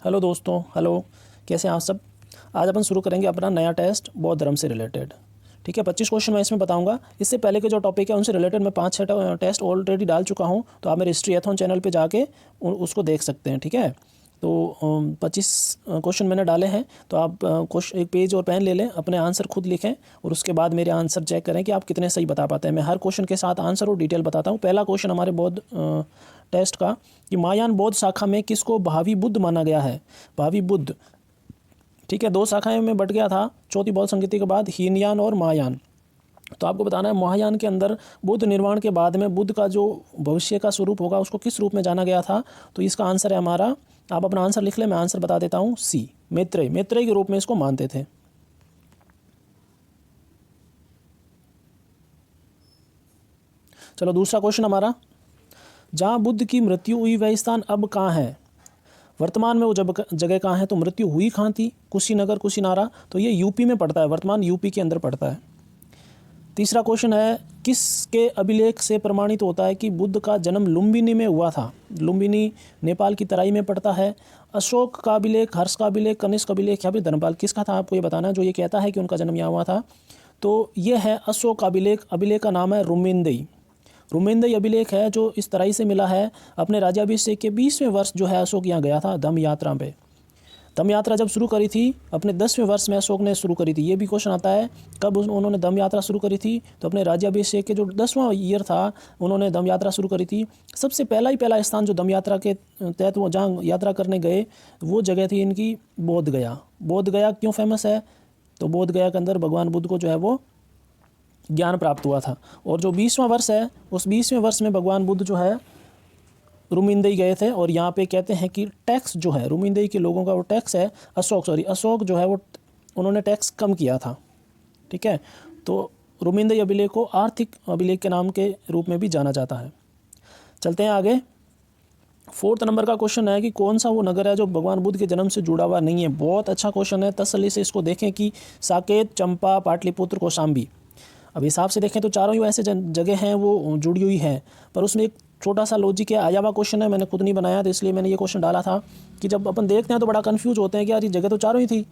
Hello दोस्तों, hello. कैसे हैं आप सब। आज अपन शुरू करेंगे अपना नया टेस्ट बौद्ध धर्म से रिलेटेड। ठीक है, 25 क्वेश्चन मैं इसमें बताऊंगा। इससे पहले के जो टॉपिक है उनसे रिलेटेड मैं 5-6 टेस्ट ऑलरेडी डाल चुका हूं, तो आप मेरे हिस्ट्री एथॉन चैनल पे जाके उसको देख सकते हैं। ठीक है, तो 25 क्वेश्चन मैंने डाले हैं, तो आप एक पेज और पेन ले लें, अपने आंसर खुद लिखें और उसके बाद मेरे आंसर चेक करें कि आप कितने सही बता पाते हैं। मैं हर क्वेश्चन के साथ आंसर और डिटेल बताता हूँ। पहला क्वेश्चन हमारे बौद्ध टेस्ट का कि महायान बौद्ध शाखा में किसको भावी बुद्ध माना गया है। भावी बुद्ध, ठीक है, 2 शाखाएं में बट गया था चौथी बौद्ध संगीति के बाद, हीनयान और महायान। तो आपको बताना है महायान के अंदर बुद्ध निर्वाण के बाद में बुद्ध का जो भविष्य का स्वरूप होगा उसको किस रूप में जाना गया था। तो इसका आंसर है हमारा, आप अपना आंसर लिख लें, मैं आंसर बता देता हूँ, सी, मैत्रेय। मैत्रेय के रूप में इसको मानते थे। चलो दूसरा क्वेश्चन हमारा, जहाँ बुद्ध की मृत्यु हुई वह स्थान अब कहाँ है। वर्तमान में वो जगह कहाँ है, तो मृत्यु हुई कहाँ थी, कुशीनगर, कुशीनारा। तो ये यूपी में पड़ता है, वर्तमान यूपी के अंदर पड़ता है। तीसरा क्वेश्चन है, किसके अभिलेख से प्रमाणित होता है कि बुद्ध का जन्म लुम्बिनी में हुआ था। लुम्बिनी नेपाल की तराई में पड़ता है। अशोक का अभिलेख, हर्ष का अभिलेख, कनिष्क का अभिलेख या फिर धर्मपाल, किसका था आपको ये बताना है जो ये कहता है कि उनका जन्म यहाँ हुआ था। तो ये है अशोक का अभिलेख। अभिलेख का नाम है रुमेंदई। रुमेंदई अभिलेख है जो इस तराई से मिला है। अपने राज्याभिषेक के 20वें वर्ष जो है अशोक यहाँ गया था धम्म यात्रा पे। धम्म यात्रा जब शुरू करी थी अपने 10वें वर्ष में अशोक ने शुरू करी थी। ये भी क्वेश्चन आता है कब उन्होंने धम्म यात्रा शुरू करी थी, तो अपने राज्याभिषेक के जो 10वां ईयर था उन्होंने धम्म यात्रा शुरू करी थी। सबसे पहला स्थान जो धम्म यात्रा के तहत वो जहाँ यात्रा करने गए वो जगह थी इनकी बोध गया। बोध गया क्यों फेमस है, तो बोध गया के अंदर भगवान बुद्ध को जो है वो ज्ञान प्राप्त हुआ था। और जो 20वां वर्ष है उस 20वें वर्ष में भगवान बुद्ध जो है रुमिंदई गए थे। और यहाँ पे कहते हैं कि टैक्स जो है रुमिंदई के लोगों का वो टैक्स है, अशोक जो है वो उन्होंने टैक्स कम किया था। ठीक है, तो रुमिंदई अभिलेख को आर्थिक अभिलेख के नाम के रूप में भी जाना जाता है। चलते हैं आगे। 4th नंबर का क्वेश्चन है कि कौन सा वो नगर है जो भगवान बुद्ध के जन्म से जुड़ा हुआ नहीं है। बहुत अच्छा क्वेश्चन है, तसल्ली से इसको देखें कि साकेत, चंपा, पाटलिपुत्र, कौशाम्बी। अब हिसाब से देखें तो चारों ही ऐसे जगह हैं वो जुड़ी हुई हैं, पर उसमें एक छोटा सा लॉजिक है, आया हुआ क्वेश्चन है, मैंने खुद नहीं बनाया, तो इसलिए मैंने ये क्वेश्चन डाला था कि जब अपन देखते हैं तो बड़ा कंफ्यूज होते हैं कि यार ये जगह तो चारों ही थी।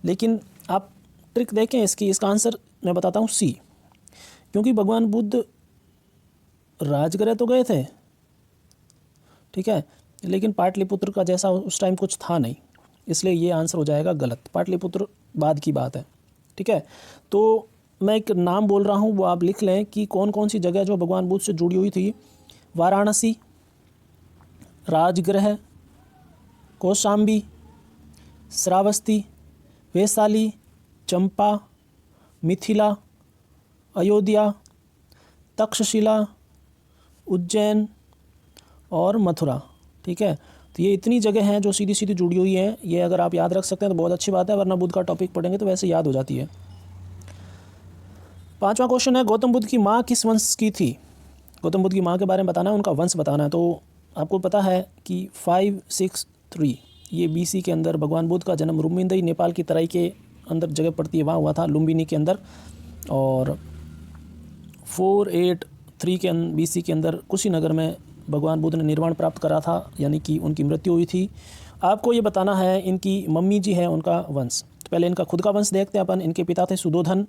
लेकिन आप ट्रिक देखें इसका आंसर मैं बताता हूँ, सी। क्योंकि भगवान बुद्ध राजगृह तो गए थे, ठीक है, लेकिन पाटलिपुत्र का जैसा उस टाइम कुछ था नहीं, इसलिए ये आंसर हो जाएगा गलत। पाटलिपुत्र बाद की बात है। ठीक है, तो मैं एक नाम बोल रहा हूँ वो आप लिख लें कि कौन कौन सी जगह जो भगवान बुद्ध से जुड़ी हुई थी। वाराणसी, राजगृह, कौशाम्बी, श्रावस्ती, वैशाली, चंपा, मिथिला, अयोध्या, तक्षशिला, उज्जैन और मथुरा। ठीक है, तो ये इतनी जगह हैं जो सीधी सीधी जुड़ी हुई हैं। ये अगर आप याद रख सकते हैं तो बहुत अच्छी बात है, वरना बुद्ध का टॉपिक पढ़ेंगे तो वैसे याद हो जाती है। 5वां क्वेश्चन है, गौतम बुद्ध की माँ किस वंश की थी। गौतम बुद्ध की माँ के बारे में बताना है, उनका वंश बताना है। तो आपको पता है कि 563 ये BC के अंदर भगवान बुद्ध का जन्म रुमिंदई नेपाल की तराई के अंदर जगह पड़ती है वहाँ हुआ था, लुम्बिनी के अंदर। और 483 के BC के अंदर कुशीनगर में भगवान बुद्ध ने निर्वाण प्राप्त करा था, यानी कि उनकी मृत्यु हुई थी। आपको ये बताना है इनकी मम्मी जी है उनका वंश। तो पहले इनका खुद का वंश देखते हैं अपन। इनके पिता थे सुदोधन,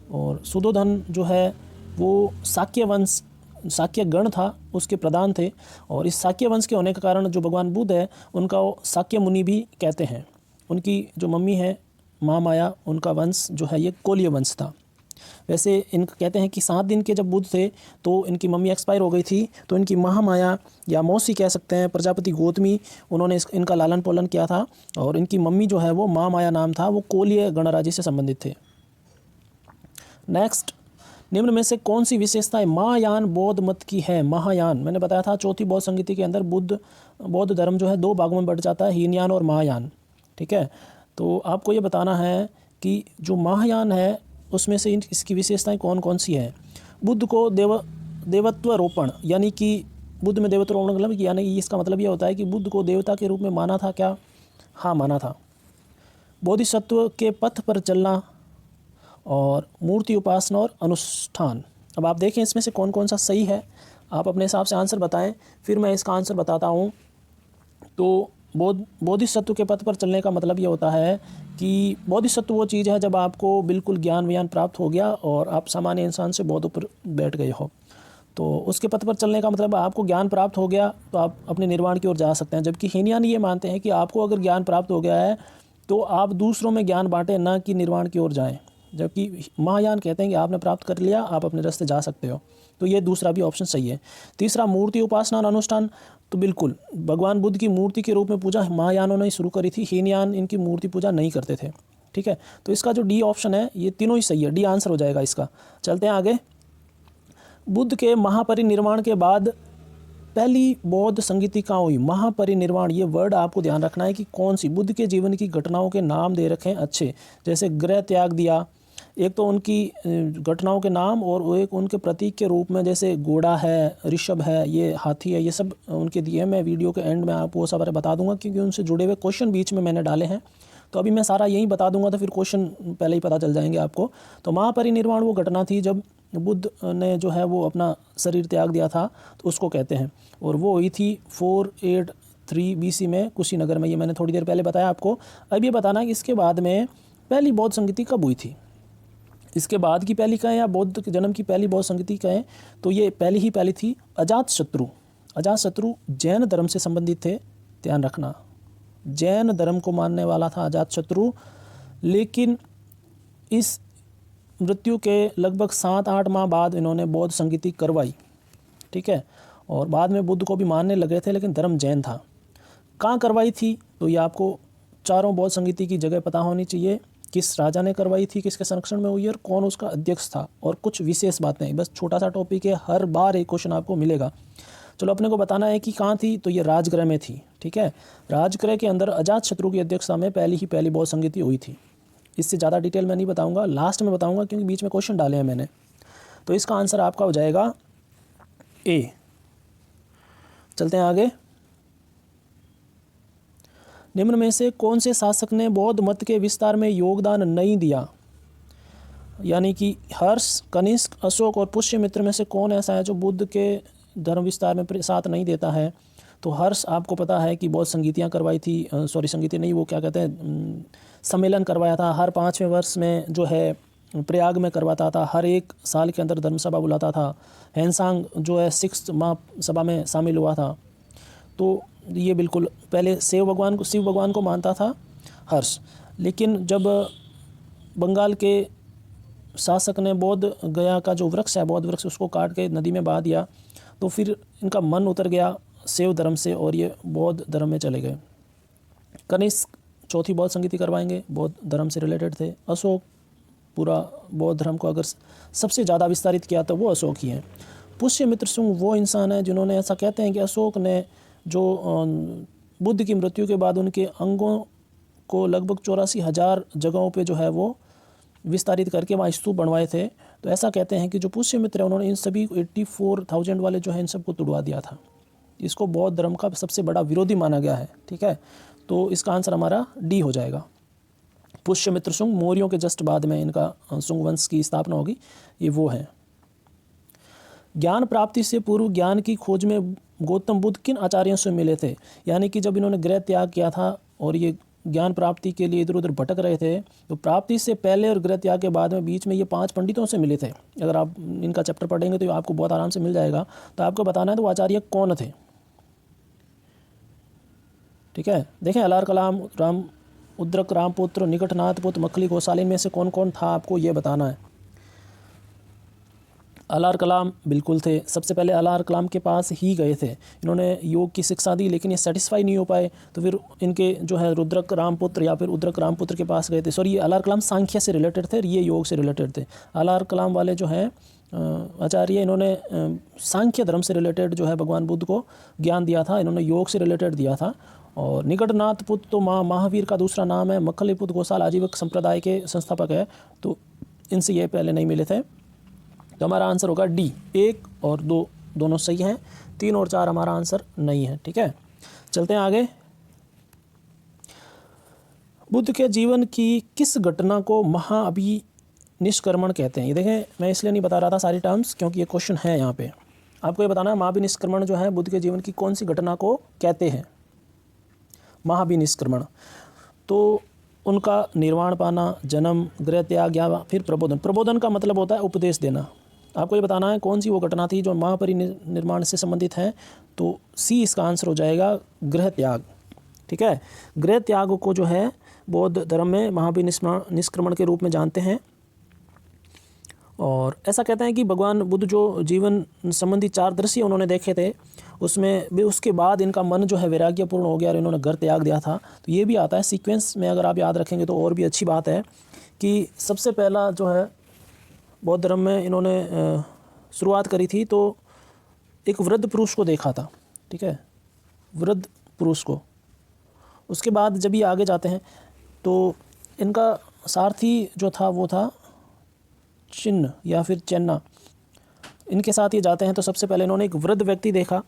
और सुदोधन जो है वो शाक्य गण था, उसके प्रधान थे। और इस शाक्य वंश के होने के कारण जो भगवान बुद्ध है उनका वो शाक्य मुनि भी कहते हैं। उनकी जो मम्मी है महामाया, उनका वंश जो है ये कोल्य वंश था। वैसे इनका कहते हैं कि 7 दिन के जब बुद्ध थे तो इनकी मम्मी एक्सपायर हो गई थी, तो इनकी महामाया या मौसी कह सकते हैं, प्रजापति गौतमी, उन्होंने इनका लालन पालन किया था। और इनकी मम्मी जो है वो महामाया नाम था, वो कोल्य गणराज्य से संबंधित थे। नेक्स्ट, निम्न में से कौन सी विशेषताएं महायान बौद्ध मत की है। महायान मैंने बताया था चौथी बौद्ध संगीति के अंदर बौद्ध धर्म जो है 2 भागों में बढ़ जाता है, हीनयान और महायान। ठीक है, तो आपको ये बताना है कि जो महायान है उसमें से इसकी विशेषताएं कौन कौन सी हैं। बुद्ध को देवत्वारोपण, यानी कि बुद्ध में देवत्वारोपण मतलब यानी कि इसका मतलब ये होता है कि बुद्ध को देवता के रूप में माना था क्या, हाँ माना था। बोधिसत्व के पथ पर चलना और मूर्ति उपासना और अनुष्ठान। अब आप देखें इसमें से कौन कौन सा सही है, आप अपने हिसाब से आंसर बताएं, फिर मैं इसका आंसर बताता हूँ तो बोधिसत्व के पथ पर चलने का मतलब ये होता है कि बोधिसत्व वो चीज़ है जब आपको बिल्कुल ज्ञान व्यान प्राप्त हो गया और आप सामान्य इंसान से बहुत ऊपर बैठ गए हो, तो उसके पथ पर चलने का मतलब आपको ज्ञान प्राप्त हो गया तो आप अपने निर्वाण की ओर जा सकते हैं। जबकि हीनयान ये मानते हैं कि आपको अगर ज्ञान प्राप्त हो गया है तो आप दूसरों में ज्ञान बांटें, ना कि निर्वाण की ओर जाएं। जबकि महायान कहते हैं कि आपने प्राप्त कर लिया, आप अपने रास्ते जा सकते हो। तो ये दूसरा भी ऑप्शन सही है। तीसरा, मूर्ति उपासना और अनुष्ठान, तो बिल्कुल भगवान बुद्ध की मूर्ति के रूप में पूजा महायानों ने शुरू करी थी, हीनयान इनकी मूर्ति पूजा नहीं करते थे। ठीक है, तो इसका जो डी ऑप्शन है ये तीनों ही सही है, डी आंसर हो जाएगा इसका। चलते हैं आगे। बुद्ध के महापरिनिर्वाण के बाद पहली बौद्ध संगीति कहाँ हुई? महापरिनिर्वाण, ये वर्ड आपको ध्यान रखना है कि कौन सी। बुद्ध के जीवन की घटनाओं के नाम दे रखे हैं अच्छे, जैसे गृह त्याग दिया, एक तो उनकी घटनाओं के नाम, और एक उनके प्रतीक के रूप में जैसे घोड़ा है, ऋषभ है, ये हाथी है, ये सब उनके दिए। मैं वीडियो के एंड में आपको वो सब बता दूंगा क्योंकि उनसे जुड़े हुए क्वेश्चन बीच में मैंने डाले हैं। तो अभी मैं सारा यही बता दूंगा तो फिर क्वेश्चन पहले ही पता चल जाएंगे आपको। तो महापरिनिर्वाण वो घटना थी जब बुद्ध ने जो है वो अपना शरीर त्याग दिया था, तो उसको कहते हैं। और वो हुई थी 483 BC में कुशीनगर में। ये मैंने थोड़ी देर पहले बताया आपको। अब ये बताना कि इसके बाद में पहली बौद्ध संगीति कब हुई थी। इसके बाद की पहली कहें या बौद्ध के जन्म की पहली बौद्ध संगीति कहें, तो ये पहली थी। अजातशत्रु जैन धर्म से संबंधित थे, ध्यान रखना, जैन धर्म को मानने वाला था अजातशत्रु। लेकिन इस मृत्यु के लगभग 7-8 माह बाद इन्होंने बौद्ध संगीति करवाई। ठीक है, और बाद में बुद्ध को भी मानने लगे थे, लेकिन धर्म जैन था। कहाँ करवाई थी? तो ये आपको चारों बौद्ध संगीति की जगह पता होनी चाहिए। किस राजा ने करवाई थी, किसके संरक्षण में हुई और कौन उसका अध्यक्ष था, और कुछ विशेष बातें। बस छोटा सा टॉपिक है, हर बार एक क्वेश्चन आपको मिलेगा। चलो, अपने को बताना है कि कहाँ थी। तो ये राजगृह में थी। ठीक है, राजगृह के अंदर अजातशत्रु की अध्यक्षता में पहली बौद्ध संगीति हुई थी। इससे ज़्यादा डिटेल मैं नहीं बताऊंगा, लास्ट में बताऊंगा क्योंकि बीच में क्वेश्चन डाले हैं मैंने। तो इसका आंसर आपका हो जाएगा ए। चलते हैं आगे। निम्न में से कौन से शासक ने बौद्ध मत के विस्तार में योगदान नहीं दिया? यानी कि हर्ष, कनिष्क, अशोक और पुष्यमित्र में से कौन ऐसा है जो बुद्ध के धर्म विस्तार में साथ नहीं देता है? तो हर्ष आपको पता है कि बहुत संगीतियाँ करवाई थी, संगीति नहीं, वो क्या कहते हैं, सम्मेलन करवाया था। हर 5वें वर्ष में जो है प्रयाग में करवाता था, हर 1 साल के अंदर धर्मसभा बुलाता था। हैंसांग जो है 6th महासभा में शामिल हुआ था। तो ये बिल्कुल पहले शिव भगवान को मानता था हर्ष। लेकिन जब बंगाल के शासक ने बौद्ध गया का जो वृक्ष है, बौद्ध वृक्ष, उसको काट के नदी में बहा दिया, तो फिर इनका मन उतर गया शिव धर्म से और ये बौद्ध धर्म में चले गए। कनिष्क चौथी बौद्ध संगीति करवाएंगे, बौद्ध धर्म से रिलेटेड थे। अशोक पूरा बौद्ध धर्म को अगर सबसे ज़्यादा विस्तारित किया तो वो अशोक ही हैं। पुष्यमित्र शुंग वो इंसान है जिन्होंने, ऐसा कहते हैं कि अशोक ने जो बुद्ध की मृत्यु के बाद उनके अंगों को लगभग 84,000 जगहों पे जो है वो विस्तारित करके वहाँ स्तूप बनवाए थे। तो ऐसा कहते हैं कि जो पुष्यमित्र है उन्होंने इन सभी 84,000 वाले जो है इन सबको तुड़वा दिया था। इसको बौद्ध धर्म का सबसे बड़ा विरोधी माना गया है। ठीक है, तो इसका आंसर हमारा डी हो जाएगा। पुष्यमित्र शुंग मौर्यों के जस्ट बाद में इनका शुंग वंश की स्थापना होगी, ये वो है। ज्ञान प्राप्ति से पूर्व ज्ञान की खोज में गौतम बुद्ध किन आचार्यों से मिले थे? यानी कि जब इन्होंने गृह त्याग किया था और ये ज्ञान प्राप्ति के लिए इधर उधर भटक रहे थे, तो प्राप्ति से पहले और गृह त्याग के बाद में बीच में ये 5 पंडितों से मिले थे। अगर आप इनका चैप्टर पढ़ेंगे तो आपको बहुत आराम से मिल जाएगा। तो आपको बताना है तो वो आचार्य कौन थे। ठीक है, देखें, अलार कलाम, राम उद्रक, रामपुत्र, निकटनाथ पुत्र, मखली गोसालीन में से कौन कौन था, आपको ये बताना है। अलार कलाम बिल्कुल थे, सबसे पहले अलार कलाम के पास ही गए थे। इन्होंने योग की शिक्षा दी लेकिन ये सेटिस्फाई नहीं हो पाए, तो फिर इनके जो है रुद्रक रामपुत्र या फिर उद्रक रामपुत्र के पास गए थे। सॉरी, ये अलार कलाम सांख्य से रिलेटेड थे, ये योग से रिलेटेड थे। अलार कलाम वाले जो हैं आचार्य, इन्होंने सांख्य धर्म से रिलेटेड जो है भगवान बुद्ध को ज्ञान दिया था, इन्होंने योग से रिलेटेड दिया था। और निकटनाथ पुत्र तो महावीर का दूसरा नाम है। मखली पुत्र गोसाल आजीवक संप्रदाय के संस्थापक है, तो इनसे ये पहले नहीं मिले थे। तो हमारा आंसर होगा डी। 1 और 2 दोनों सही हैं, 3 और 4 हमारा आंसर नहीं है। ठीक है, चलते हैं आगे। बुद्ध के जीवन की किस घटना को महाअभिनिष्क्रमण कहते हैं? ये देखें, मैं इसलिए नहीं बता रहा था सारी टर्म्स क्योंकि ये क्वेश्चन है यहाँ पे। आपको ये बताना है महाअभिनिष्क्रमण जो है बुद्ध के जीवन की कौन सी घटना को कहते हैं। महाभिनिष्क्रमण, तो उनका निर्वाण पाना, जन्म, गृह त्याग या फिर प्रबोधन। प्रबोधन का मतलब होता है उपदेश देना। आपको ये बताना है कौन सी वो घटना थी जो महापरिनिर्वाण से संबंधित है, तो सी इसका आंसर हो जाएगा, गृह त्याग। ठीक है, गृह त्याग को जो है बौद्ध धर्म में महाभिनिष्क्रमण के रूप में जानते हैं। और ऐसा कहते हैं कि भगवान बुद्ध जो जीवन संबंधी 4 दृश्य उन्होंने देखे थे, उसमें भी उसके बाद इनका मन जो है वैराग्यपूर्ण हो गया और इन्होंने घर त्याग दिया था। तो ये भी आता है सीक्वेंस में, अगर आप याद रखेंगे तो और भी अच्छी बात है कि सबसे पहला जो है बौद्ध धर्म में इन्होंने शुरुआत करी थी, तो एक वृद्ध पुरुष को देखा था। ठीक है, वृद्ध पुरुष को। उसके बाद जब ये आगे जाते हैं तो इनका सारथी जो था वो था चिन्ह या फिर चेन्ना। इनके साथ ये जाते हैं तो सबसे पहले इन्होंने एक वृद्ध व्यक्ति देखा,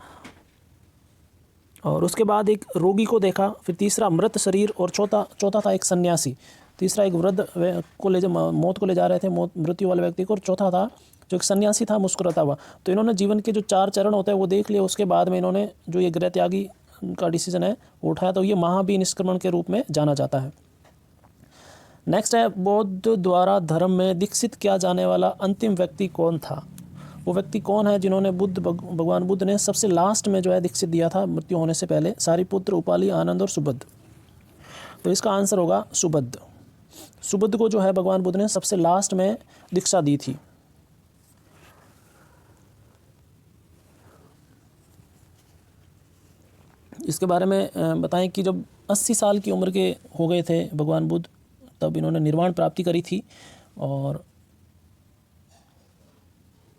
और उसके बाद एक रोगी को देखा, फिर तीसरा मृत शरीर, और चौथा था एक सन्यासी। तीसरा एक वृद्ध को मौत को ले जा रहे थे, मृत्यु वाले व्यक्ति को, और चौथा था जो एक सन्यासी था मुस्कुराता हुआ। तो इन्होंने जीवन के जो 4 चरण होते हैं वो देख लिए। उसके बाद में इन्होंने जो ये गृह त्यागी का डिसीजन है वो उठाया, तो ये महाभिनिष्क्रमण के रूप में जाना जाता है। नेक्स्ट है, बौद्ध द्वारा धर्म में दीक्षित किया जाने वाला अंतिम व्यक्ति कौन था? वो व्यक्ति कौन है जिन्होंने भगवान बुद्ध ने सबसे लास्ट में जो है दीक्षित दिया था मृत्यु होने से पहले? सारिपुत्र, उपाली, आनंद और सुबुद्ध। तो इसका आंसर होगा सुबुद्ध। सुबुद्ध को जो है भगवान बुद्ध ने सबसे लास्ट में दीक्षा दी थी। इसके बारे में बताएं कि जब 80 साल की उम्र के हो गए थे भगवान बुद्ध, तब इन्होंने निर्वाण प्राप्ति करी थी। और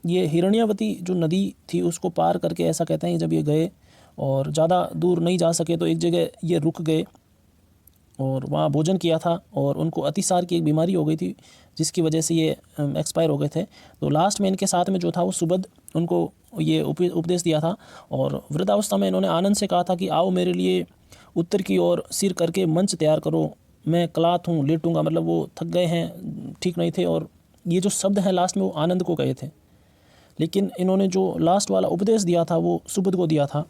ये हिरण्यवती जो नदी थी उसको पार करके, ऐसा कहते हैं जब ये गए और ज़्यादा दूर नहीं जा सके तो एक जगह ये रुक गए और वहाँ भोजन किया था, और उनको अतिसार की एक बीमारी हो गई थी जिसकी वजह से ये एक्सपायर हो गए थे। तो लास्ट में इनके साथ में जो था वो सुबुद्ध, उनको ये उपदेश दिया था। और वृद्धावस्था में इन्होंने आनंद से कहा था कि आओ मेरे लिए उत्तर की ओर सिर करके मंच तैयार करो, मैं क्लात हूँ, लेटूंगा। मतलब वो थक गए हैं, ठीक नहीं थे, और ये जो शब्द है लास्ट में वो आनंद को कहे थे। लेकिन इन्होंने जो लास्ट वाला उपदेश दिया था वो सुबुद्ध को दिया था।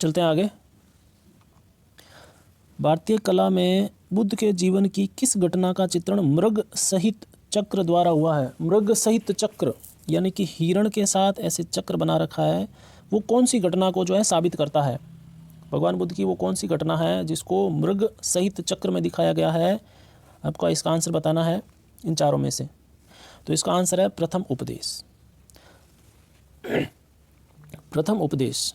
चलते हैं आगे। भारतीय कला में बुद्ध के जीवन की किस घटना का चित्रण मृग सहित चक्र द्वारा हुआ है? मृग सहित चक्र यानी कि हिरण के साथ ऐसे चक्र बना रखा है, वो कौन सी घटना को जो है साबित करता है? भगवान बुद्ध की वो कौन सी घटना है जिसको मृग सहित चक्र में दिखाया गया है? आपको इसका आंसर बताना है इन चारों में से। तो इसका आंसर है प्रथम उपदेश। प्रथम उपदेश।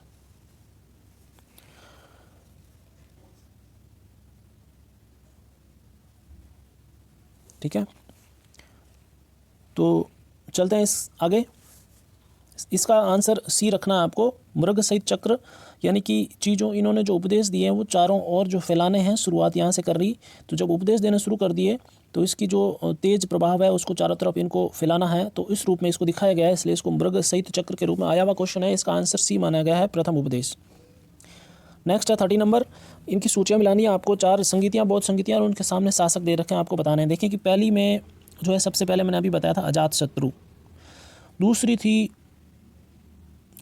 ठीक है, तो चलते हैं इस आगे। इसका आंसर सी रखना है आपको, मृग सहित चक्र, यानी कि चीज़ों इन्होंने जो उपदेश दिए हैं वो चारों ओर जो फैलाने हैं, शुरुआत यहाँ से कर रही। तो जब उपदेश देने शुरू कर दिए तो इसकी जो तेज प्रभाव है उसको चारों तरफ इनको फैलाना है, तो इस रूप में इसको दिखाया गया है, इसलिए इसको मृग सहित चक्र के रूप में आया हुआ क्वेश्चन है। इसका आंसर सी माना गया है, प्रथम उपदेश। नेक्स्ट है 30 नंबर। इनकी सूचियाँ मिलानी है आपको। 4 संगीतियाँ, बौद्ध संगीतियाँ, और उनके सामने शासक दे रखे हैं, आपको बताने हैं। देखिए कि पहली में जो है सबसे पहले मैंने अभी बताया था अजातशत्रु, दूसरी थी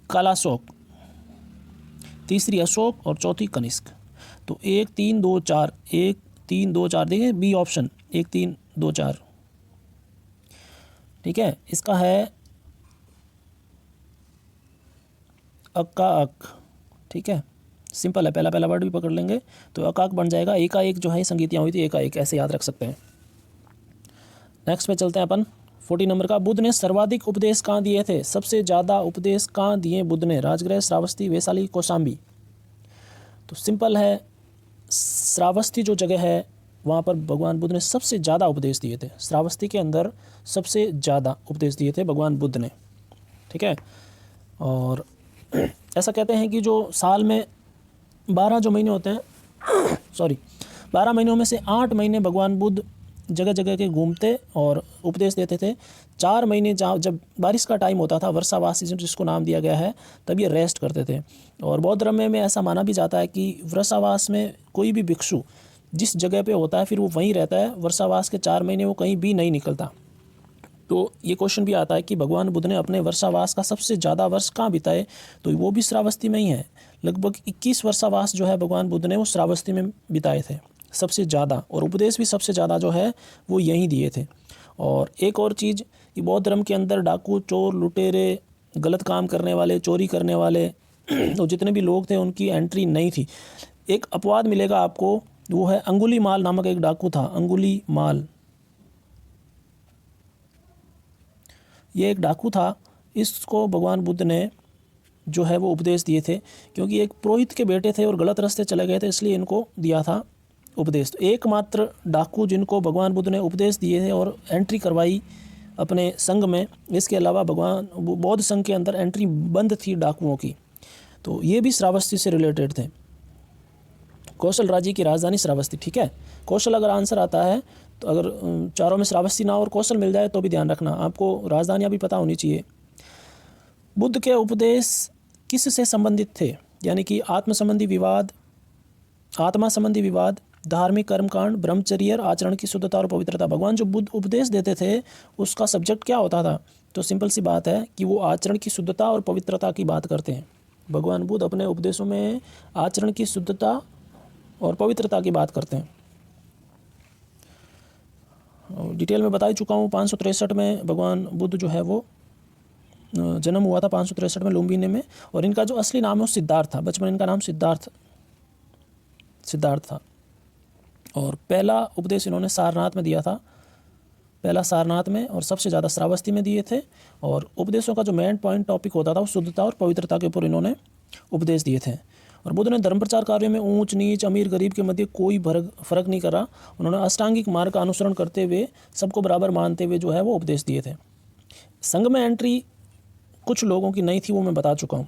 कालाशोक, तीसरी अशोक और चौथी कनिष्क। तो 1 3 2 4, 1 3 2 4, देखिए बी ऑप्शन 1 3 2 4। ठीक है, इसका है अक्का अक। ठीक है, सिंपल है, पहला वर्ड भी पकड़ लेंगे तो अकाक बन जाएगा। एकाएक जो है संगीतियाँ हुई थी, एकाएक, ऐसे याद रख सकते हैं। नेक्स्ट में चलते हैं अपन 40 नंबर का। बुद्ध ने सर्वाधिक उपदेश कहाँ दिए थे? सबसे ज़्यादा उपदेश कहाँ दिए बुद्ध ने? राजगृह, श्रावस्ती, वैशाली, कौशाम्बी। तो सिंपल है, श्रावस्ती जो जगह है वहाँ पर भगवान बुद्ध ने सबसे ज़्यादा उपदेश दिए थे। श्रावस्ती के अंदर सबसे ज़्यादा उपदेश दिए थे भगवान बुद्ध ने। ठीक है, और ऐसा कहते हैं कि जो साल में 12 जो महीने होते हैं 12 महीनों में से 8 महीने भगवान बुद्ध जगह जगह के घूमते और उपदेश देते थे। 4 महीने जब बारिश का टाइम होता था, वर्षावास सीजन जिसको नाम दिया गया है, तब ये रेस्ट करते थे। और बौद्ध धर्म में ऐसा माना भी जाता है कि वर्षावास में कोई भी भिक्षु जिस जगह पे होता है फिर वो वहीं रहता है। वर्षावास के 4 महीने वो कहीं भी नहीं निकलता। तो ये क्वेश्चन भी आता है कि भगवान बुद्ध ने अपने वर्षावास का सबसे ज़्यादा वर्ष कहाँ बिताए, तो वो भी श्रावस्ती में ही है। लगभग 21 वर्षावास जो है भगवान बुद्ध ने वो श्रावस्ती में बिताए थे सबसे ज़्यादा, और उपदेश भी सबसे ज़्यादा जो है वो यहीं दिए थे। और एक और चीज़ कि बौद्ध धर्म के अंदर डाकू, चोर, लुटेरे, गलत काम करने वाले, चोरी करने वाले तो जितने भी लोग थे उनकी एंट्री नहीं थी। एक अपवाद मिलेगा आपको, वो है अंगुली माल नामक एक डाकू था। अंगुली माल, ये एक डाकू था। इसको भगवान बुद्ध ने जो है वो उपदेश दिए थे, क्योंकि एक पुरोहित के बेटे थे और गलत रास्ते चले गए थे, इसलिए इनको दिया था उपदेश। तो एकमात्र डाकू जिनको भगवान बुद्ध ने उपदेश दिए थे और एंट्री करवाई अपने संघ में, इसके अलावा भगवान बौद्ध संघ के अंदर एंट्री बंद थी डाकुओं की। तो ये भी श्रावस्ती से रिलेटेड थे। कौशल राज्य की राजधानी श्रावस्ती, ठीक है। कौशल अगर आंसर आता है तो अगर चारों में श्रावस्ती ना और कौशल मिल जाए तो भी ध्यान रखना, आपको राजधानियाँ भी पता होनी चाहिए। बुद्ध के उपदेश किस से संबंधित थे, यानी कि आत्मा संबंधी विवाद, धार्मिक कर्मकांड, ब्रह्मचर्य, आचरण की शुद्धता और पवित्रता। भगवान जो बुद्ध उपदेश देते थे उसका सब्जेक्ट क्या होता था, तो सिंपल सी बात है कि वो आचरण की शुद्धता और पवित्रता की बात करते हैं। भगवान बुद्ध अपने उपदेशों में आचरण की शुद्धता और पवित्रता की बात करते हैं। डिटेल में बता ही चुका हूँ। 563 में भगवान बुद्ध जो है वो जन्म हुआ था, 563 में लुम्बिनी में। और इनका जो असली नाम है वो सिद्धार्थ था। बचपन इनका नाम सिद्धार्थ था। और पहला उपदेश इन्होंने सारनाथ में दिया था, पहला सारनाथ में, और सबसे ज़्यादा श्रावस्ती में दिए थे। और उपदेशों का जो मेन पॉइंट टॉपिक होता था वो शुद्धता और पवित्रता के ऊपर इन्होंने उपदेश दिए थे। और बुद्ध ने धर्म प्रचार कार्य में ऊंच नीच, अमीर गरीब के मध्य कोई फर्क नहीं करा। उन्होंने अष्टांगिक मार्ग का अनुसरण करते हुए सबको बराबर मानते हुए जो है वो उपदेश दिए थे। संघ में एंट्री कुछ लोगों की नहीं थी, वो मैं बता चुका हूँ।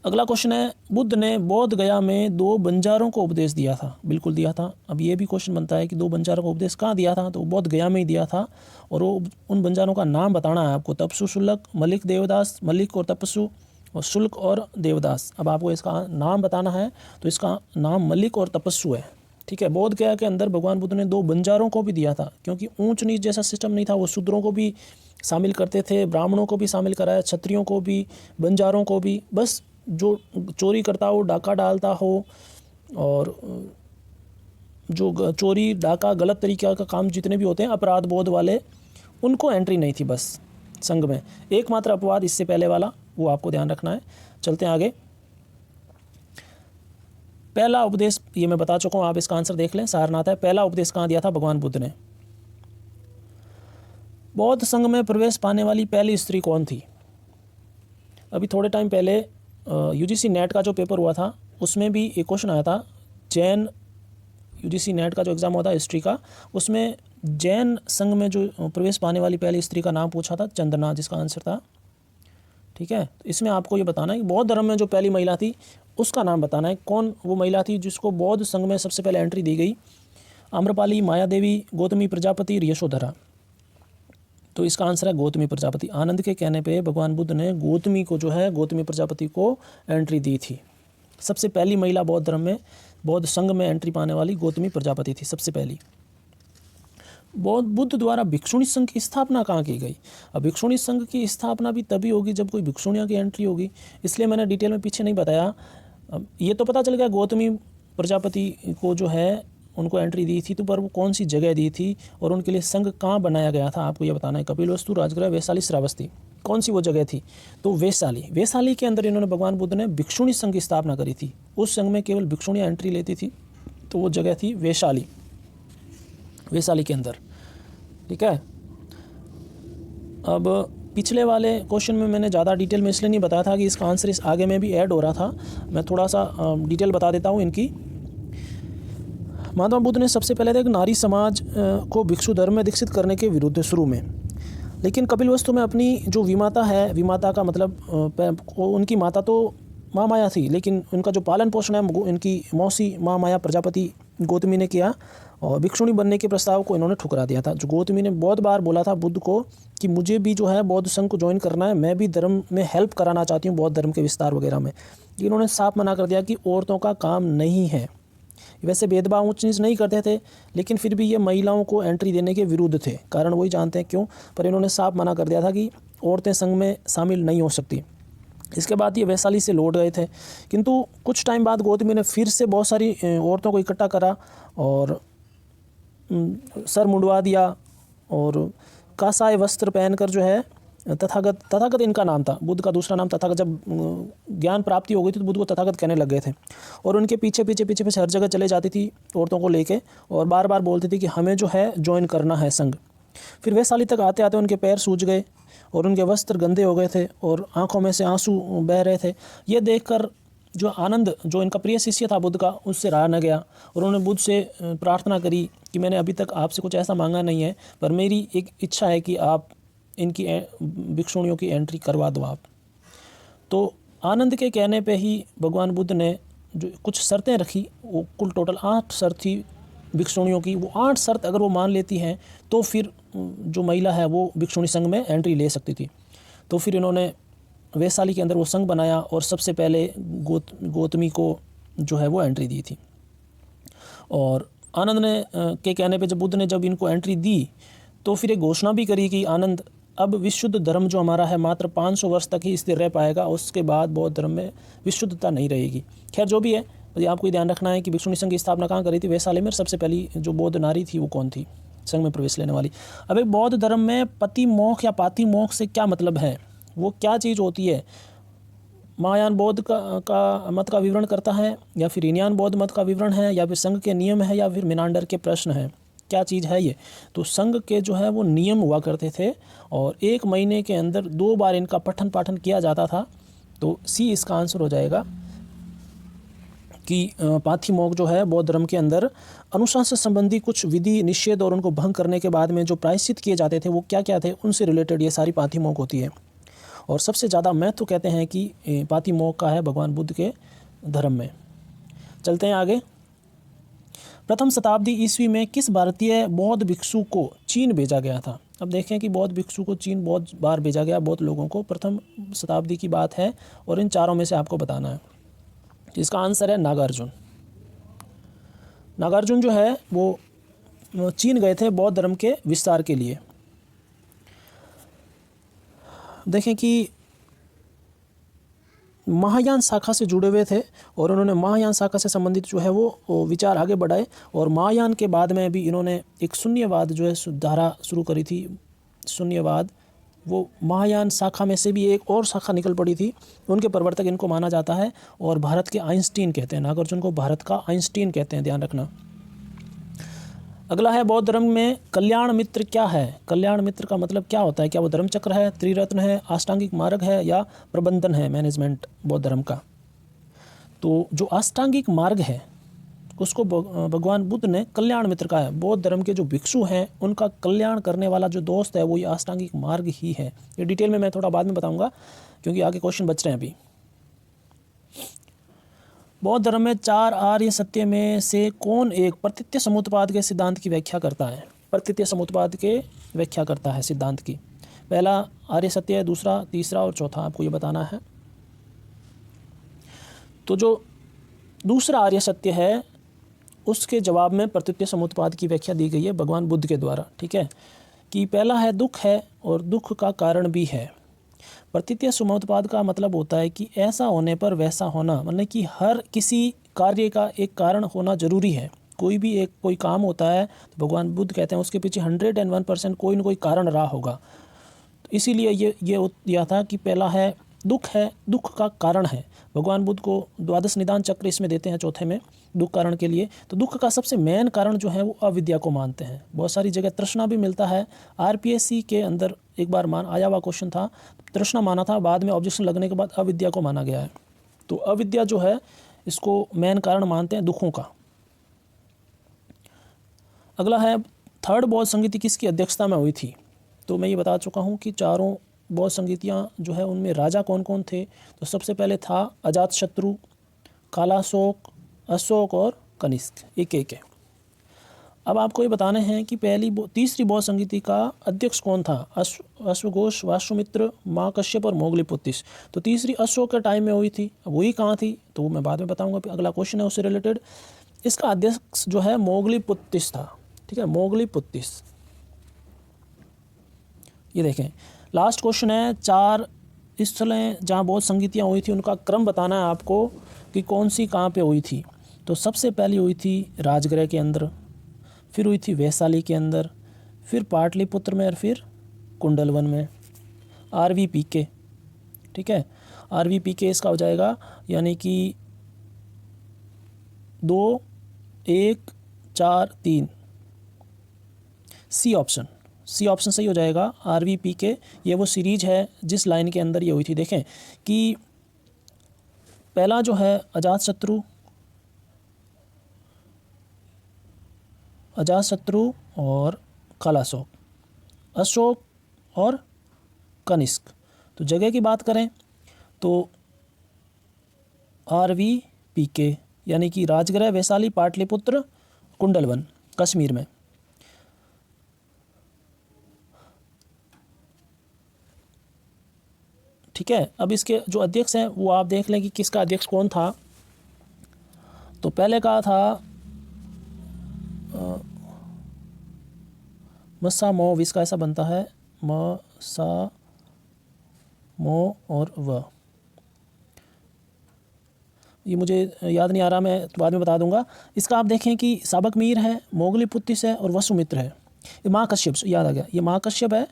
अगला क्वेश्चन है, बुद्ध ने बोध गया में 2 बंजारों को उपदेश दिया था। बिल्कुल दिया था। अब ये भी क्वेश्चन बनता है कि 2 बंजारों को उपदेश कहाँ दिया था, तो बोध गया में ही दिया था। और वो उन बंजारों का नाम बताना है आपको, तपसु, शुल्क, मलिक, देवदास। मलिक और तपसु और शुल्क और देवदास। अब आपको इसका नाम बताना है, तो इसका नाम मलिक और तपस्सु है, ठीक है। बोध गया के अंदर भगवान बुद्ध ने 2 बंजारों को भी दिया था, क्योंकि ऊंच नीच जैसा सिस्टम नहीं था। वो शूद्रों को भी शामिल करते थे, ब्राह्मणों को भी शामिल कराया, क्षत्रियों को भी, बंजारों को भी। बस जो चोरी करता हो, डाका डालता हो, और जो चोरी, डाका, गलत तरीके का काम जितने भी होते हैं अपराध बोध वाले, उनको एंट्री नहीं थी बस संघ में। एकमात्र अपवाद इससे पहले वाला, वो आपको ध्यान रखना है। चलते हैं आगे। पहला उपदेश ये मैं बता चुका हूँ, आप इसका आंसर देख लें, सारनाथ है। पहला उपदेश कहाँ दिया था भगवान बुद्ध ने? बौद्ध संघ में प्रवेश पाने वाली पहली स्त्री कौन थी? अभी थोड़े टाइम पहले यूजीसी नेट का जो पेपर हुआ था उसमें भी एक क्वेश्चन आया था। जैन यूजीसी नेट का जो एग्ज़ाम हुआ था हिस्ट्री का, उसमें जैन संघ में जो प्रवेश पाने वाली पहली स्त्री का नाम पूछा था, चंद्रना, जिसका आंसर था, ठीक है। तो इसमें आपको ये बताना है कि बौद्ध धर्म में जो पहली महिला थी उसका नाम बताना है, कौन वो महिला थी जिसको बौद्ध संघ में सबसे पहले एंट्री दी गई। आम्रपाली, माया देवी, गौतमी प्रजापति, यशोधरा। तो इसका आंसर है गौतमी प्रजापति। आनंद के कहने पे भगवान बुद्ध ने गौतमी को जो है, गौतमी प्रजापति को एंट्री दी थी। सबसे पहली महिला बौद्ध धर्म में, बौद्ध संघ में एंट्री पाने वाली गौतमी प्रजापति थी सबसे पहली। बुद्ध द्वारा भिक्षुणी संघ की स्थापना कहाँ की गई? अब भिक्षुणी संघ की स्थापना भी तभी होगी जब कोई भिक्षुणियों की एंट्री होगी, इसलिए मैंने डिटेल में पीछे नहीं बताया। अब ये तो पता चल गया गौतमी प्रजापति को जो है उनको एंट्री दी थी, तो पर वो कौन सी जगह दी थी और उनके लिए संघ कहाँ बनाया गया था, आपको ये बताना है। कपिलवस्तु, राजगृह, वैशाली, श्रावस्ती, कौन सी वो जगह थी? तो वैशाली के अंदर इन्होंने, भगवान बुद्ध ने भिक्षुणी संघ की स्थापना करी थी। उस संघ में केवल भिक्षुणियाँ एंट्री लेती थी, तो वो जगह थी वैशाली के अंदर, ठीक है। अब पिछले वाले क्वेश्चन में मैंने ज़्यादा डिटेल में इसलिए नहीं बताया था कि इसका आंसर इस आगे में भी ऐड हो रहा था। मैं थोड़ा सा डिटेल बता देता हूँ इनकी। महात्मा बुद्ध ने सबसे पहले एक नारी समाज को भिक्षु धर्म में दीक्षित करने के विरुद्ध शुरू में, लेकिन कपिलवस्तु में अपनी जो विमाता है, विमाता का मतलब उनकी माता तो माँ माया थी, लेकिन उनका जो पालन पोषण है इनकी मौसी माँ माया प्रजापति गौतमी ने किया, और भिक्षुणी बनने के प्रस्ताव को इन्होंने ठुकरा दिया था। जो गौतमी ने बहुत बार बोला था बुद्ध को कि मुझे भी जो है बौद्ध संघ को ज्वाइन करना है, मैं भी धर्म में हेल्प कराना चाहती हूँ, बौद्ध धर्म के विस्तार वगैरह में। इन्होंने साफ मना कर दिया कि औरतों का काम नहीं है, वैसे भेदभाव ऊंच नीच नहीं करते थे, लेकिन फिर भी ये महिलाओं को एंट्री देने के विरुद्ध थे। कारण वही जानते हैं क्यों, पर इन्होंने साफ मना कर दिया था कि औरतें संघ में शामिल नहीं हो सकती। इसके बाद ये वैशाली से लौट गए थे, किंतु कुछ टाइम बाद गौतमी ने फिर से बहुत सारी औरतों को इकट्ठा करा और सर मुंडवा दिया और कासाय वस्त्र पहनकर जो है तथागत इनका नाम था, बुद्ध का दूसरा नाम तथागत। जब ज्ञान प्राप्ति हो गई थी तो बुद्ध को तथागत कहने लग गए थे और उनके पीछे पीछे पीछे पीछे हर जगह चले जाती थी औरतों को लेके और बार बार बोलती थी कि हमें जो है ज्वाइन करना है संघ। फिर वैशाली तक आते आते उनके पैर सूज गए और उनके वस्त्र गंदे हो गए थे और आंखों में से आंसू बह रहे थे। ये देखकर जो आनंद, जो इनका प्रिय शिष्य था बुद्ध का, उससे रहा न गया और उन्होंने बुद्ध से प्रार्थना करी कि मैंने अभी तक आपसे कुछ ऐसा मांगा नहीं है, पर मेरी एक इच्छा है कि आप इनकी भिक्षुणियों की एंट्री करवा दो आप। तो आनंद के कहने पे ही भगवान बुद्ध ने जो कुछ शर्तें रखी, वो कुल टोटल 8 शर्त थी भिक्षुणियों की। वो 8 शर्त अगर वो मान लेती हैं तो फिर जो महिला है वो भिक्षुणी संघ में एंट्री ले सकती थी। तो फिर इन्होंने वैशाली के अंदर वो संघ बनाया और सबसे पहले गौतमी को जो है वो एंट्री दी थी। और आनंद ने के कहने पे जब बुद्ध ने जब इनको एंट्री दी तो फिर एक घोषणा भी करी कि आनंद, अब विशुद्ध धर्म जो हमारा है मात्र 500 वर्ष तक ही स्थिर रह पाएगा, उसके बाद बौद्ध धर्म में विशुद्धता नहीं रहेगी। खैर जो भी है, तो आपको ध्यान रखना है कि भिक्षुणी संघ की स्थापना कहाँ करी थी? वैशाली में। सबसे पहली जो बौद्ध नारी थी वो कौन थी संघ में प्रवेश लेने वाली? अब एक बौद्ध धर्म में पति मोक्ष या पाति मोक्ष से क्या मतलब है, वो क्या चीज़ होती है? महायान बौद्ध का मत का विवरण करता है या फिर हीनयान बौद्ध मत का विवरण है या फिर संघ के नियम है या फिर मिनांडर के प्रश्न हैं? क्या चीज़ है ये? तो संघ के जो है वो नियम हुआ करते थे और 1 महीने के अंदर 2 बार इनका पठन पाठन किया जाता था। तो सी इसका आंसर हो जाएगा कि पाथिमोक्ष जो है बौद्ध धर्म के अंदर अनुशासन संबंधी कुछ विधि निषेध और उनको भंग करने के बाद में जो प्रायश्चित किए जाते थे वो क्या क्या थे, उनसे रिलेटेड ये सारी पाथिमोक्ष होती है। और सबसे ज़्यादा महत्व कहते हैं कि पातिमोक्ष का है भगवान बुद्ध के धर्म में। चलते हैं आगे। प्रथम शताब्दी ईस्वी में किस भारतीय बौद्ध भिक्षु को चीन भेजा गया था? अब देखें कि बौद्ध भिक्षु को चीन बहुत बार भेजा गया, बौद्ध लोगों को। प्रथम शताब्दी की बात है और इन चारों में से आपको बताना है। इसका आंसर है नागार्जुन। नागार्जुन जो है वो चीन गए थे बौद्ध धर्म के विस्तार के लिए। देखें कि महायान शाखा से जुड़े हुए थे और उन्होंने महायान शाखा से संबंधित जो है वो विचार आगे बढ़ाए और महायान के बाद में भी इन्होंने एक शून्यवाद जो है धारा शुरू करी थी। शून्यवाद, वो महायान शाखा में से भी एक और शाखा निकल पड़ी थी, उनके प्रवर्तक इनको माना जाता है और भारत के आइंस्टीन कहते हैं। नागार्जुन को भारत का आइंस्टीन कहते हैं, ध्यान रखना। अगला है बौद्ध धर्म में कल्याण मित्र क्या है? कल्याण मित्र का मतलब क्या होता है? क्या वो धर्म चक्र है, त्रिरत्न है, अष्टांगिक मार्ग है या प्रबंधन है, मैनेजमेंट बौद्ध धर्म का? तो जो अष्टांगिक मार्ग है उसको भगवान बुद्ध ने कल्याण मित्र का है। बौद्ध धर्म के जो भिक्षु हैं उनका कल्याण करने वाला जो दोस्त है वो ये अष्टांगिक मार्ग ही है। ये डिटेल में मैं थोड़ा बाद में बताऊंगा क्योंकि आगे क्वेश्चन बच रहे हैं अभी। बौद्ध धर्म में 4 आर्य सत्य में से कौन एक प्रतीत्य समुत्पाद के सिद्धांत की व्याख्या करता है? प्रतीत्य समुत्पाद के व्याख्या करता है सिद्धांत की। पहला आर्य सत्य है, दूसरा, तीसरा और चौथा आपको ये बताना है। तो जो दूसरा आर्य सत्य है उसके जवाब में प्रतीत्य समुत्पाद की व्याख्या दी गई है भगवान बुद्ध के द्वारा। ठीक है, कि पहला है दुख है और दुख का कारण भी है। प्रतीत्य समुत्पाद का मतलब होता है कि ऐसा होने पर वैसा होना, मतलब कि हर किसी कार्य का एक कारण होना जरूरी है। कोई भी एक कोई काम होता है तो भगवान बुद्ध कहते हैं उसके पीछे 101% कोई ना कोई कारण रहा होगा। तो इसीलिए ये दिया था कि पहला है, दुख का कारण है। भगवान बुद्ध को द्वादश निदान चक्र इसमें देते हैं चौथे में, दुख कारण के लिए। तो दुख का सबसे मेन कारण जो है वो अविद्या को मानते हैं। बहुत सारी जगह तृष्णा भी मिलता है। आरपीएससी के अंदर एक बार आया हुआ क्वेश्चन था, तृष्णा माना था, बाद में ऑब्जेक्शन लगने के बाद अविद्या को माना गया है। तो अविद्या जो है इसको मेन कारण मानते हैं दुखों का। अगला है थर्ड बौद्ध संगीति किसकी अध्यक्षता में हुई थी? तो मैं ये बता चुका हूँ कि चारों बौद्ध संगीतियाँ जो है उनमें राजा कौन कौन थे। तो सबसे पहले था अजातशत्रु, कालाशोक, अशोक और कनिष्क, एक एक है। अब आपको ये बताने हैं कि तीसरी बौद्ध संगीति का अध्यक्ष कौन था? अश्वघोष, वासुमित्र, माँ कश्यप और मोगलीपुत्तिस। तो तीसरी अशोक के टाइम में हुई थी। अब वही कहाँ थी तो वो मैं बाद में बताऊंगा। अगला क्वेश्चन है उससे रिलेटेड इसका अध्यक्ष जो है मोगलीपुत्तिस था। ठीक है, मोगलीपुत्तिस। ये देखें, लास्ट क्वेश्चन है, 4 स्थलें जहाँ बौद्ध संगीतियाँ हुई थी उनका क्रम बताना है आपको कि कौन सी कहाँ पे हुई थी। तो सबसे पहली हुई थी राजगृह के अंदर, फिर हुई थी वैशाली के अंदर, फिर पाटलिपुत्र में और फिर कुंडलवन में। RVPK। ठीक है, RVPK इसका हो जाएगा, यानी कि 2 1 4 3, सी ऑप्शन सही हो जाएगा। RVPK ये वो सीरीज है जिस लाइन के अंदर ये हुई थी। देखें कि पहला जो है अजातशत्रु और कालाशोक, अशोक और कनिष्क। तो जगह की बात करें तो RVPK यानी कि राजगृह, वैशाली, पाटलिपुत्र, कुंडलवन, कश्मीर में। ठीक है, अब इसके जो अध्यक्ष हैं वो आप देख लें कि किसका अध्यक्ष कौन था। तो पहले का था मस्सामो, इसका ऐसा बनता है मस्सामो और व, ये मुझे याद नहीं आ रहा, मैं बाद में बता दूंगा। इसका आप देखें कि साबक मीर है, मोगलीपुत्तिस है और वसुमित्र है। ये महाकश्यप, याद आ गया, ये महाकश्यप है,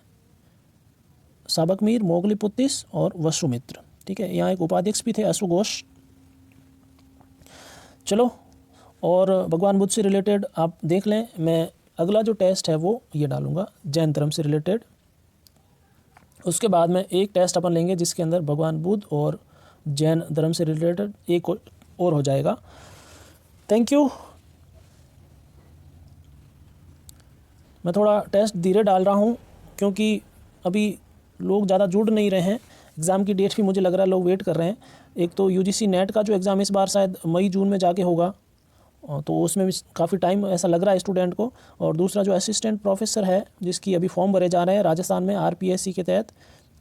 साबक मीर, मोगलीपुत्तिस और वसुमित्र। ठीक है, यहाँ एक उपाध्यक्ष भी थे, अश्वघोष। चलो, और भगवान बुद्ध से रिलेटेड आप देख लें। मैं अगला जो टेस्ट है वो ये डालूंगा जैन धर्म से रिलेटेड। उसके बाद में एक टेस्ट अपन लेंगे जिसके अंदर भगवान बुद्ध और जैन धर्म से रिलेटेड एक और हो जाएगा। Thank you. मैं थोड़ा टेस्ट धीरे डाल रहा हूँ क्योंकि अभी लोग ज़्यादा जुड़ नहीं रहे हैं। एग्ज़ाम की डेट भी मुझे लग रहा है लोग वेट कर रहे हैं। एक तो UGC नेट का जो एग्ज़ाम इस बार शायद मई जून में जाके होगा, तो उसमें भी काफ़ी टाइम ऐसा लग रहा है स्टूडेंट को। और दूसरा जो असिस्टेंट प्रोफेसर है जिसकी अभी फॉर्म भरे जा रहे हैं राजस्थान में RPSC के तहत,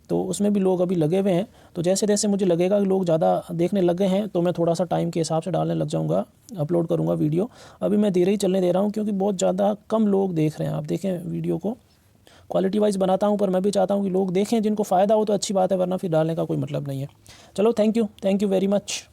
तो उसमें भी लोग अभी लगे हुए हैं। तो जैसे जैसे मुझे लगेगा कि लोग ज़्यादा देखने लग गए हैं तो मैं थोड़ा सा टाइम के हिसाब से डालने लग जाऊँगा, अपलोड करूँगा वीडियो। अभी मैं धीरे ही चलने दे रहा हूँ क्योंकि बहुत ज़्यादा कम लोग देख रहे हैं। आप देखें वीडियो को क्वालिटी वाइज बनाता हूँ, पर मैं भी चाहता हूँ कि लोग देखें, जिनको फ़ायदा हो तो अच्छी बात है, वरना फिर डालने का कोई मतलब नहीं है। चलो, थैंक यू वेरी मच।